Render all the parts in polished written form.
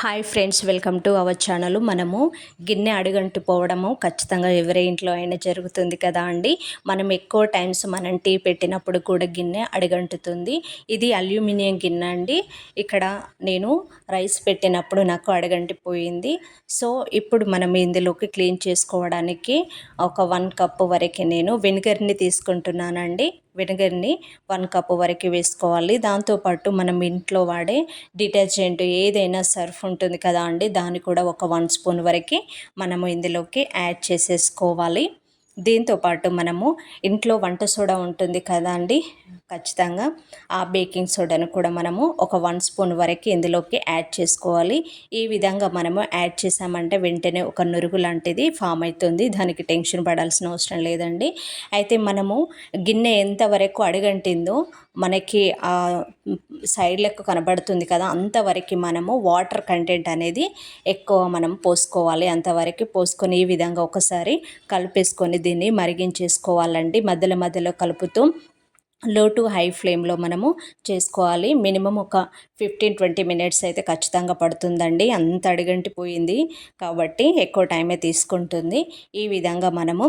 Hi friends, welcome to our channel. మనము గిన్నె అడుగంటు పోవడము ఖచ్చితంగా ఎవరి ఇంట్లో అయినా జరుగుతుంది కదా అండి. మనం ఎక్కువ టైమ్స్ మనం టీ పెట్టినప్పుడు కూడా గిన్నె అడుగంటుతుంది. ఇది అల్యూమినియం గిన్నె అండి. ఇక్కడ నేను రైస్ పెట్టినప్పుడు నాకు అడుగంటిపోయింది. సో ఇప్పుడు మనం ఇందులోకి క్లీన్ చేసుకోవడానికి ఒక 1 కప్పు వరకు నేను వెనిగర్ని తీసుకుంటున్నానండి. వెనిగర్ని 1 కప్పు వరకు వేసుకోవాలి. దాంతోపాటు మనం ఇంట్లో వాడే డిటర్జెంట్ ఏదైనా సర్ఫ్ ఉంటుంది కదా అండి, దాన్ని కూడా ఒక 1 స్పూన్ వరకు మనము ఇందులోకి యాడ్ చేసేసుకోవాలి. దీంతోపాటు మనము ఇంట్లో వంట సోడా ఉంటుంది కదా అండి, ఖచ్చితంగా ఆ బేకింగ్ సోడాను కూడా మనము ఒక 1 స్పూన్ వరకు ఇందులోకి యాడ్ చేసుకోవాలి. ఈ విధంగా మనము యాడ్ చేసామంటే వెంటనే ఒక నురుగు లాంటిది ఫామ్ అవుతుంది. దానికి టెన్షన్ పడాల్సిన అవసరం లేదండి. అయితే మనము గిన్నె ఎంతవరకు అడుగంటిందో మనకి సైడ్లకు కనబడుతుంది కదా, అంతవరకు మనము వాటర్ కంటెంట్ అనేది ఎక్కువ మనం పోసుకోవాలి. అంతవరకు పోసుకొని ఈ విధంగా ఒకసారి కలిపేసుకొని దీన్ని మరిగించేసుకోవాలండి. మధ్యలో మధ్యలో కలుపుతూ లో టు హై ఫ్లేమ్లో మనము చేసుకోవాలి. మినిమం ఒక 15-20 మినిట్స్ అయితే ఖచ్చితంగా పడుతుందండి. అంత అడుగంటిపోయింది కాబట్టి ఎక్కువ టైమే తీసుకుంటుంది. ఈ విధంగా మనము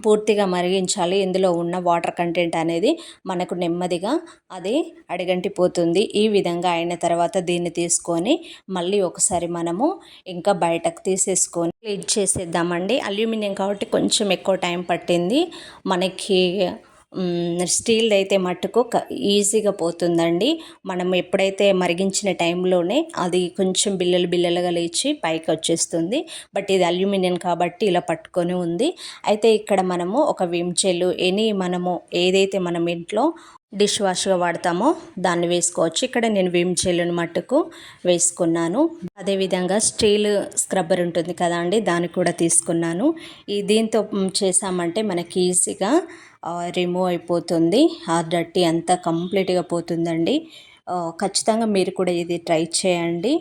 పూర్తిగా మరిగించాలి. ఇందులో ఉన్న వాటర్ కంటెంట్ అనేది మనకు నెమ్మదిగా అది అడుగంటిపోతుంది. ఈ విధంగా అయిన తర్వాత దీన్ని తీసుకొని మళ్ళీ ఒకసారి మనము ఇంకా బయటకు తీసేసుకొని క్లీన్ చేసేద్దామండి. అల్యూమినియం కాబట్టి కొంచెం ఎక్కువ టైం పట్టింది మనకి. స్టీల్ అయితే మట్టుకు ఈజీగా పోతుందండి. మనం ఎప్పుడైతే మరిగించిన టైంలోనే అది కొంచెం బిల్లలు బిల్లలుగా లేచి పైకి వచ్చేస్తుంది. బట్ ఇది అల్యూమినియం కాబట్టి ఇలా పట్టుకొని ఉంది. అయితే ఇక్కడ మనము ఒక విమ్ జెల్ మనము ఏదైతే మనం ఇంట్లో డిష్ వాష్గా వాడతామో దాన్ని వేసుకోవచ్చు. ఇక్కడ నేను విమ్ జెల్ని మట్టుకు వేసుకున్నాను. అదేవిధంగా స్టీల్ స్క్రబ్బర్ ఉంటుంది కదా అండి, దాన్ని కూడా తీసుకున్నాను. దీంతో చేసామంటే మనకి ఈజీగా రిమూవ్ అయిపోతుంది. ఆ డర్టీ అంతా కంప్లీట్గా పోతుందండి. ఖచ్చితంగా మీరు కూడా ఇది ట్రై చేయండి.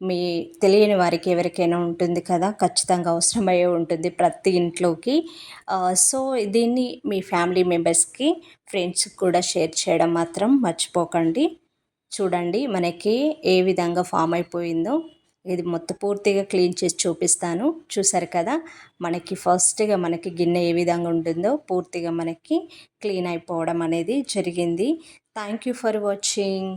మీ తెలియని వారికి ఎవరికైనా ఉంటుంది కదా, ఖచ్చితంగా అవసరమయ్యే ఉంటుంది ప్రతి ఇంట్లోకి. సో దీన్ని మీ ఫ్యామిలీ మెంబర్స్కి, ఫ్రెండ్స్కి కూడా షేర్ చేయడం మాత్రం మర్చిపోకండి. చూడండి మనకి ఏ విధంగా ఫామ్ అయిపోయిందో. ఇది మొత్తం పూర్తిగా క్లీన్ చేసి చూపిస్తాను. చూసారు కదా, మనకి ఫస్ట్గా మనకి గిన్నె ఏ విధంగా ఉంటుందో పూర్తిగా మనకి క్లీన్ అయిపోవడం అనేది జరిగింది. Thank you for watching.